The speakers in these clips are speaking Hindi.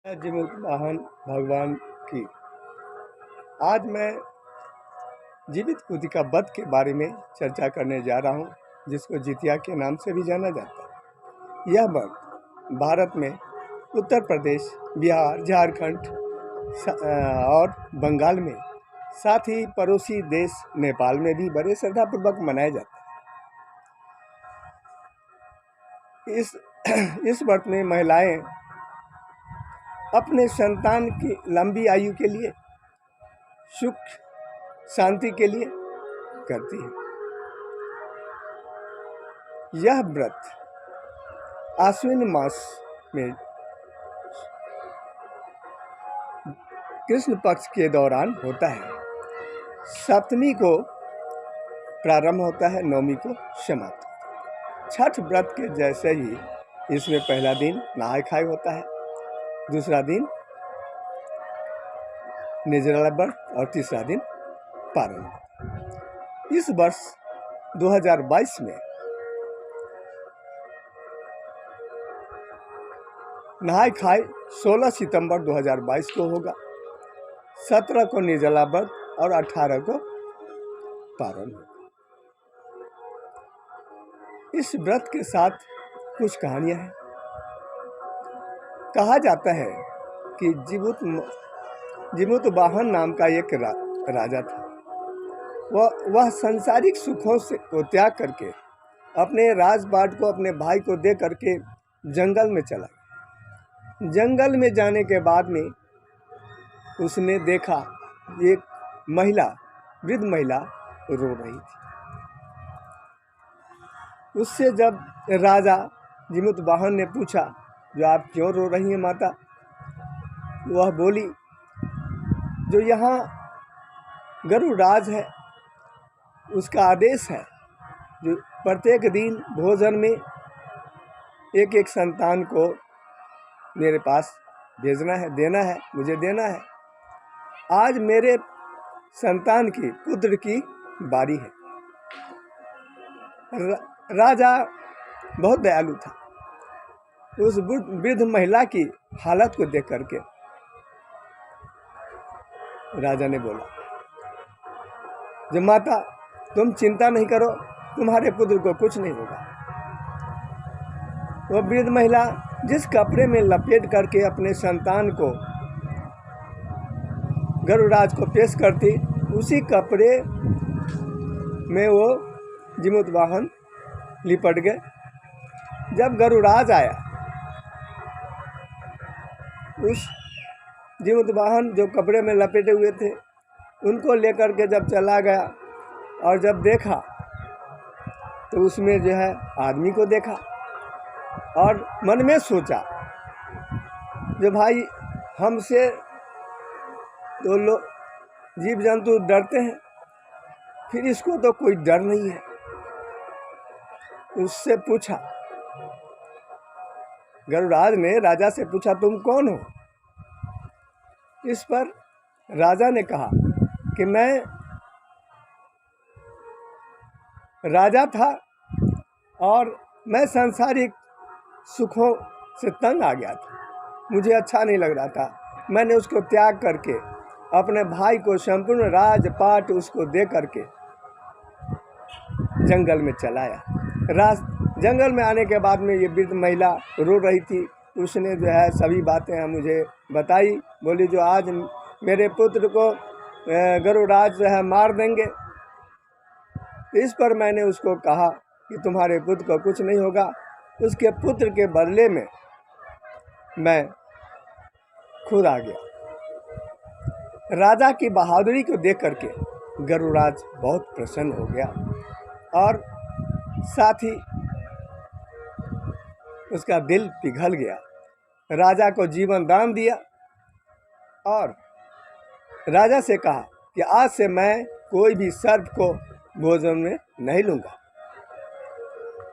जीवित वाहन भगवान की। आज मैं जीवित पुतिका वध के बारे में चर्चा करने जा रहा हूँ, जिसको जितिया के नाम से भी जाना जाता है। यह वध भारत में उत्तर प्रदेश, बिहार, झारखंड और बंगाल में, साथ ही पड़ोसी देश नेपाल में भी बड़े श्रद्धापूर्वक मनाया जाता है। इस व्रत में महिलाएं अपने संतान की लंबी आयु के लिए, सुख शांति के लिए करती है। यह व्रत आश्विन मास में कृष्ण पक्ष के दौरान होता है। सप्तमी को प्रारंभ होता है, नवमी को समाप्त होता है। छठ व्रत के जैसे ही इसमें पहला दिन नहाय खाए होता है, दूसरा दिन निर्जला व्रत और तीसरा दिन पारण। इस वर्ष 2022 में नहाय खाए 16 सितंबर 2022 को होगा, 17 को निर्जला व्रत और 18 को पारण होगा। इस व्रत के साथ कुछ कहानियां हैं। कहा जाता है कि जीवित वाहन नाम का एक राजा था। वह सांसारिक सुखों को त्याग करके अपने राजपाट को अपने भाई को दे करके जंगल में चला गया। जंगल में जाने के बाद में उसने देखा एक महिला, वृद्ध महिला रो रही थी। उससे जब राजा जीवित वाहन ने पूछा, जो आप क्यों रो रही हैं माता? वह बोली, जो यहाँ गरुड़राज है, उसका आदेश है जो प्रत्येक दिन भोजन में एक एक संतान को मेरे पास भेजना है, देना है, मुझे देना है। आज मेरे संतान की, पुत्र की बारी है। राजा बहुत दयालु था। उस वृद्ध महिला की हालत को देख करके राजा ने बोला, जो माता, तुम चिंता नहीं करो, तुम्हारे पुत्र को कुछ नहीं होगा। वो वृद्ध महिला जिस कपड़े में लपेट करके अपने संतान को गरुड़राज को पेश करती, उसी कपड़े में वो जीवित वाहन लिपट गए। जब गरुड़राज आया, उस जीवित वाहन जो कपड़े में लपेटे हुए थे, उनको लेकर के जब चला गया और जब देखा तो उसमें जो है आदमी को देखा और मन में सोचा, जो भाई हमसे तो लोग जीव जंतु डरते हैं, फिर इसको तो कोई डर नहीं है। उससे पूछा, गरुड़राज ने राजा से पूछा, तुम कौन हो? इस पर राजा ने कहा कि मैं राजा था और मैं सांसारिक सुखों से तंग आ गया था। मुझे अच्छा नहीं लग रहा था। मैंने उसको त्याग करके अपने भाई को संपूर्ण राजपाट उसको दे करके जंगल में चलाया। जंगल में आने के बाद में ये वृद्ध महिला रो रही थी। उसने जो है सभी बातें मुझे बताई। बोली, जो आज मेरे पुत्र को गरुड़राज जो है मार देंगे। इस पर मैंने उसको कहा कि तुम्हारे पुत्र को कुछ नहीं होगा। उसके पुत्र के बदले में मैं खुद आ गया। राजा की बहादुरी को देख करके गरुड़राज बहुत प्रसन्न हो गया और साथ ही उसका दिल पिघल गया। राजा को जीवन दान दिया और राजा से कहा कि आज से मैं कोई भी सर्प को भोजन में नहीं लूँगा।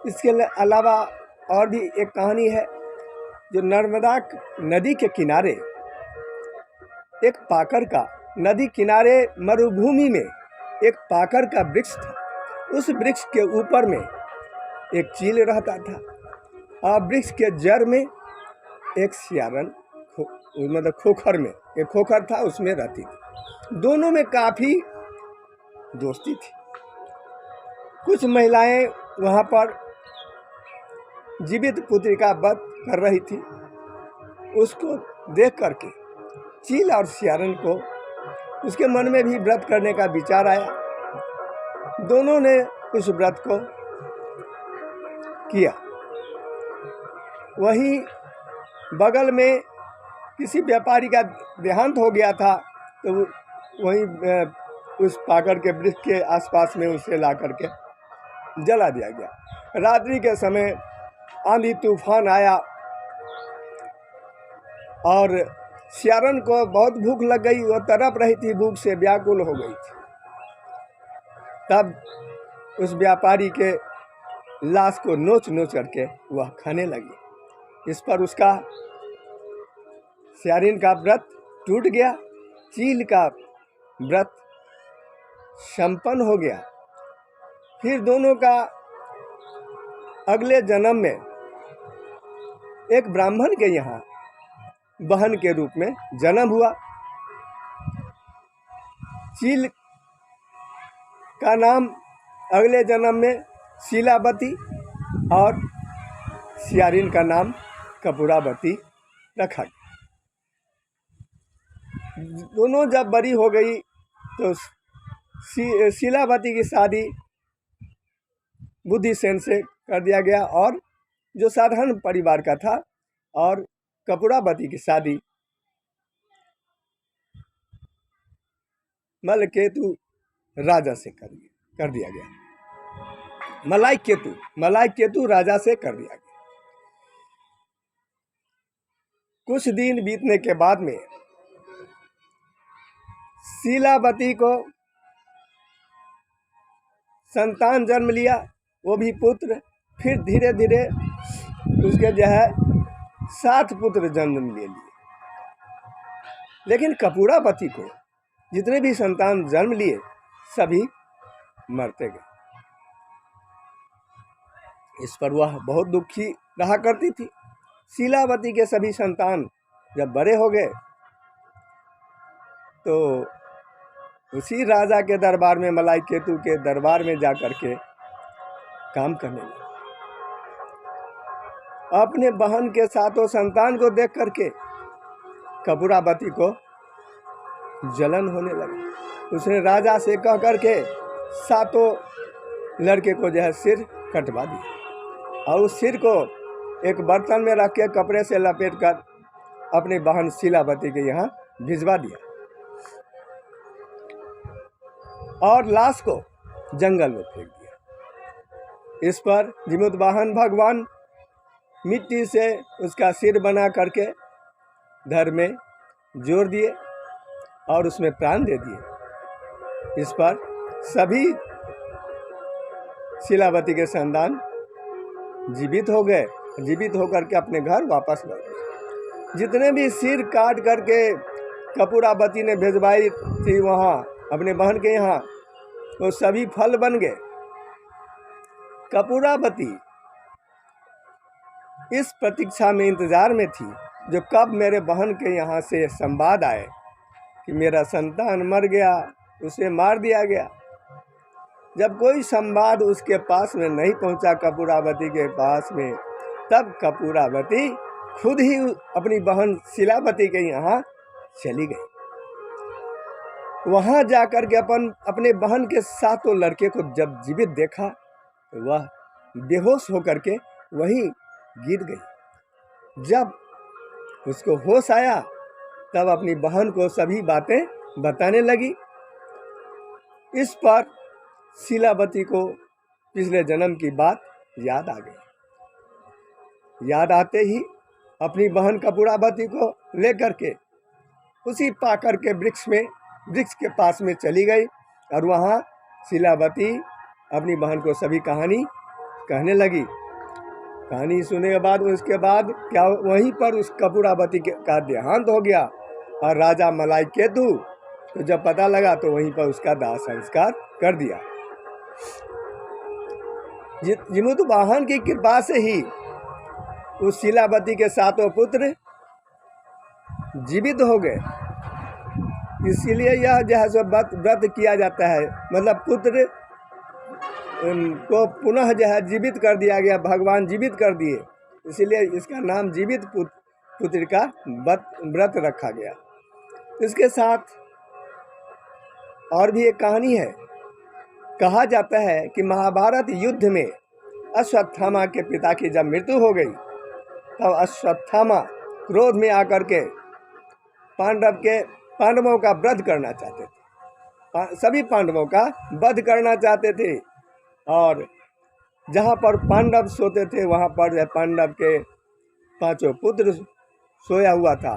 इसके अलावा और भी एक कहानी है, जो नर्मदा नदी के किनारे एक पाकर का, नदी किनारे मरुभूमि में एक पाकर का वृक्ष था। उस वृक्ष के ऊपर में एक चील रहता था और वृक्ष के जड़ में एक सियारन मतलब खोखर में, एक खोखर था उसमें रहती थी। दोनों में काफ़ी दोस्ती थी। कुछ महिलाएं वहाँ पर जीवित पुत्रिका वध कर रही थी। उसको देख करके चील और सियारन को उसके मन में भी व्रत करने का विचार आया। दोनों ने उस व्रत को किया। वहीं बगल में किसी व्यापारी का देहांत हो गया था, तो वहीं उस पाकड़ के वृक्ष के आसपास में उसे ला करके जला दिया गया। रात्रि के समय आंधी तूफान आया और सियारन को बहुत भूख लग गई। वो तड़प रही थी, भूख से व्याकुल हो गई थी। तब उस व्यापारी के लाश को नोच नोच करके वह खाने लगी। इस पर उसका सियारिन का व्रत टूट गया, चील का व्रत संपन्न हो गया। फिर दोनों का अगले जन्म में एक ब्राह्मण के यहाँ बहन के रूप में जन्म हुआ। चील का नाम अगले जन्म में शीलावती और सियारिन का नाम कपूरावती रखा गया। दोनों जब बड़ी हो गई तो शीलावती की शादी बुद्धिसेन से कर दिया गया और जो साधारण परिवार का था, और कपूरावती की शादी मलकेतु राजा से कर दिया गया। मलाइकेतु राजा से कर दिया गया। कुछ दिन बीतने के बाद में शीलावती को संतान जन्म लिया, वो भी पुत्र। फिर धीरे धीरे उसके जो है 7 पुत्र जन्म ले लिए। लेकिन कपूरावती को जितने भी संतान जन्म लिए सभी मरते गए। इस पर वह बहुत दुखी रहा करती थी। शीलावती के सभी संतान जब बड़े हो गए तो उसी राजा के दरबार में, मलाइकेतु के दरबार में जा कर के काम करने लगे। अपने बहन के 7 संतान को देख करके कपूरावती को जलन होने लगी। उसने राजा से कह करके 7 लड़के को जो है सिर कटवा दिया और उस सिर को एक बर्तन में रख के कपड़े से लपेट कर अपनी बहन शीलावती के यहाँ भिजवा दिया और लाश को जंगल में फेंक दिया। इस पर जिमुतवाहन भगवान मिट्टी से उसका सिर बना करके धर में जोड़ दिए और उसमें प्राण दे दिए। इस पर सभी शीलावती के संतान जीवित हो गए। जीवित होकर के अपने घर वापस लौट गए। जितने भी सिर काट करके कपूरावती ने भेजवाई थी वहाँ अपने बहन के यहाँ, वो सभी फल बन गए। कपूरावती इस प्रतीक्षा में इंतजार में थी जो कब मेरे बहन के यहाँ से संवाद आए कि मेरा संतान मर गया, उसे मार दिया गया। जब कोई संवाद उसके पास में नहीं पहुंचा कपूरावती के पास में, तब कपूरावती खुद ही अपनी बहन शीलावती के यहाँ चली गई। वहाँ जाकर के अपने बहन के 7 लड़के को जब जीवित देखा तो वह बेहोश होकर के वहीं गिर गई। जब उसको होश आया तब अपनी बहन को सभी बातें बताने लगी। इस पर शीलावती को पिछले जन्म की बात याद आ गई। याद आते ही अपनी बहन कपूरावती को लेकर के उसी पाकड़ के वृक्ष के पास में चली गई और वहाँ शीलावती अपनी बहन को सभी कहानी कहने लगी। कहानी सुनने के बाद उसके बाद क्या वहीं पर उस कपूरावती का देहांत हो गया और राजा मलाइकेतु तो जब पता लगा तो वहीं पर उसका दाह संस्कार कर दिया। जिमुतवाहन की कृपा से ही उस शीलावती के 7 पुत्र जीवित हो गए। इसीलिए यह जो है सो व्रत किया जाता है, मतलब पुत्र को पुनः जो है जीवित कर दिया गया, भगवान जीवित कर दिए, इसीलिए इसका नाम जीवित पुत्र का व्रत रखा गया। इसके साथ और भी एक कहानी है। कहा जाता है कि महाभारत युद्ध में अश्वत्थामा के पिता की जब मृत्यु हो गई, तब अश्वत्थामा क्रोध में आकर के पांडवों का वध करना चाहते थे। सभी पांडवों का वध करना चाहते थे, और जहाँ पर पांडव सोते थे वहाँ पर पांडव के 5 पुत्र सोया हुआ था।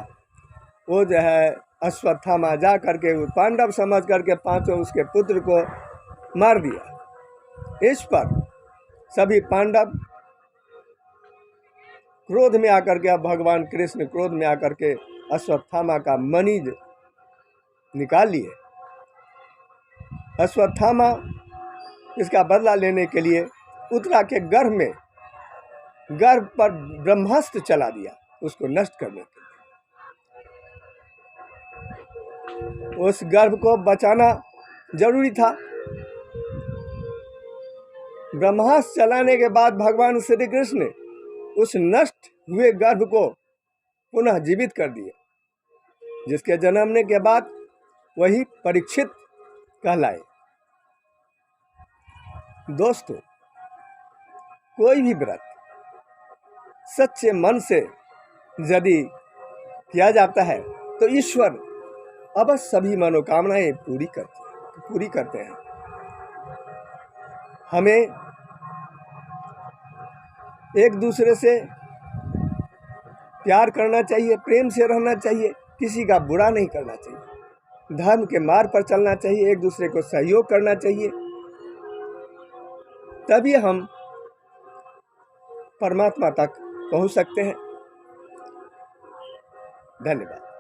वो जो है अश्वत्थामा जा करके पांडव समझ करके 5 उसके पुत्र को मार दिया। इस पर सभी पांडव क्रोध में आकर के, भगवान कृष्ण क्रोध में आकर के अश्वत्थामा का मणि निकाल लिए। अश्वत्थामा इसका बदला लेने के लिए उत्तरा के गर्भ पर ब्रह्मास्त्र चला दिया, उसको नष्ट करने के लिए। उस गर्भ को बचाना जरूरी था। ब्रह्मास्त्र चलाने के बाद भगवान श्री कृष्ण उस नष्ट हुए गर्भ को पुनः जीवित कर दिए, जिसके जन्मने के बाद वही परीक्षित कहलाए। दोस्तों, कोई भी व्रत सच्चे मन से यदि किया जाता है तो ईश्वर अवश्य सभी मनोकामनाएं पूरी करते हैं। हमें एक दूसरे से प्यार करना चाहिए, प्रेम से रहना चाहिए, किसी का बुरा नहीं करना चाहिए, धर्म के मार्ग पर चलना चाहिए, एक दूसरे को सहयोग करना चाहिए। तभी हम परमात्मा तक पहुंच सकते हैं। धन्यवाद।